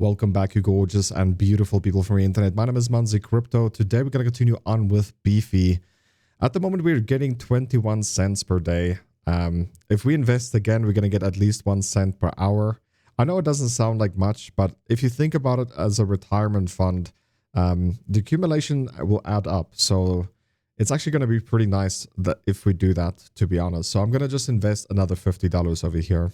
Welcome back, you gorgeous and beautiful people from the internet. My name is Manzi Crypto. Today we're going to continue on with BEEFY. At the moment, we're getting 21 cents per day. If we invest again, we're going to get at least 1 cent per hour. I know it doesn't sound like much, but if you think about it as a retirement fund, the accumulation will add up. So it's actually going to be pretty nice that if we do that, to be honest. So I'm going to just invest another $50 over here.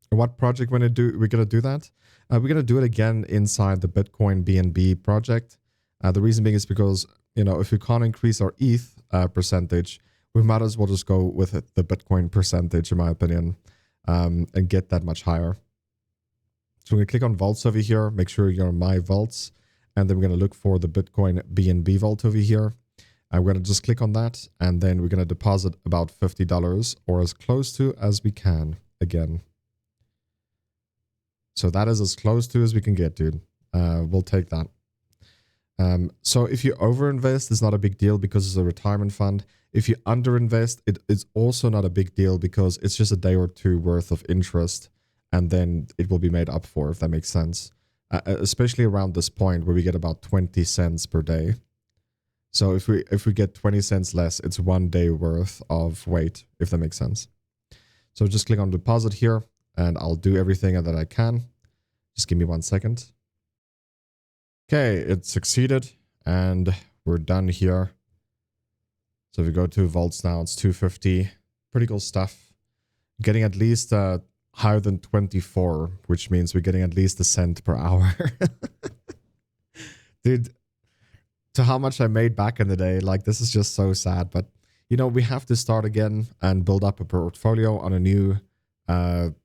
What project we're going to do that? We're going to do it again inside the Bitcoin BNB project. The reason being is because, you know, if we can't increase our ETH percentage, we might as well just go with the Bitcoin percentage, in my opinion, and get that much higher. So we're going to click on vaults over here, make sure you're on my vaults, and then we're going to look for the Bitcoin BNB vault over here. And we're going to just click on that, and then we're going to deposit about $50 or as close to as we can again. So that is as close to as we can get, dude. We'll take that. So if you overinvest, it's not a big deal because it's a retirement fund. If you underinvest, it's also not a big deal because it's just a day or two worth of interest, and then it will be made up for, if that makes sense. Especially around this point where we get about 20 cents per day. So if we get 20 cents less, it's 1 day worth of weight, if that makes sense. So just click on deposit here, and I'll do everything that I can. Just give me 1 second. Okay, it succeeded, and we're done here. So if we go to vaults now, it's 250. Pretty cool stuff. Getting at least higher than 24, which means we're getting at least a cent per hour. Dude, to how much I made back in the day, like, this is just so sad. But, you know, we have to start again and build up a portfolio on a new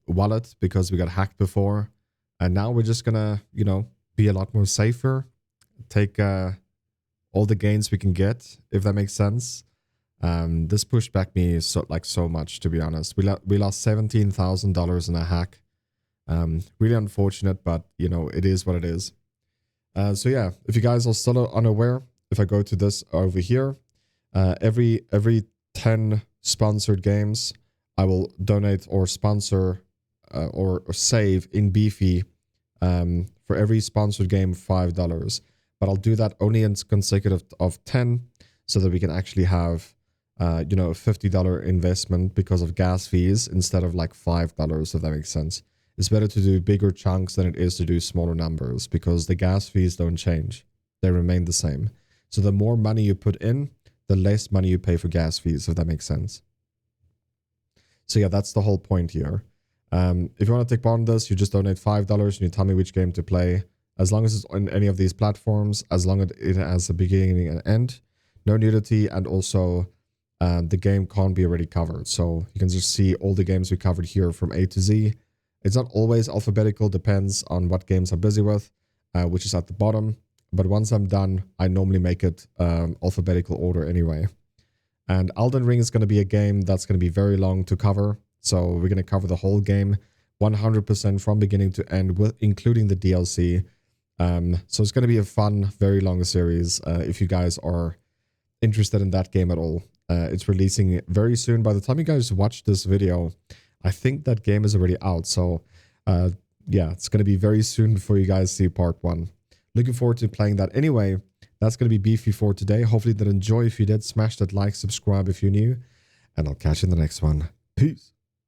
wallet because we got hacked before. And now we're just gonna, you know, be a lot more safer. Take all the gains we can get, if that makes sense. This pushed back me so much, to be honest. We lost $17,000 in a hack. Really unfortunate, but you know, it is what it is. So yeah, if you guys are still unaware, if I go to this over here, every 10 sponsored games, I will donate or sponsor or save in BEEFY for every sponsored game $5. But I'll do that only in consecutive of 10 so that we can actually have you know, a $50 investment because of gas fees instead of like $5, if that makes sense. It's better to do bigger chunks than it is to do smaller numbers because the gas fees don't change. They remain the same. So the more money you put in, the less money you pay for gas fees, if that makes sense. So yeah, that's the whole point here. If you want to take part in this, you just donate $5 and you tell me which game to play. As long as it's on any of these platforms, as long as it has a beginning and end, no nudity, and also the game can't be already covered. So you can just see all the games we covered here from A to Z. It's not always alphabetical, depends on what games I'm busy with, which is at the bottom. But once I'm done, I normally make it alphabetical order anyway. And Elden Ring is going to be a game that's going to be very long to cover. So we're going to cover the whole game 100% from beginning to end, with including the DLC. So it's going to be a fun, very long series if you guys are interested in that game at all. It's releasing very soon. By the time you guys watch this video, I think that game is already out. So yeah, it's going to be very soon before you guys see part 1. Looking forward to playing that. Anyway, that's going to be BEEFY for today. Hopefully you did enjoy. If you did, smash that like, subscribe if you're new, and I'll catch you in the next one. Peace.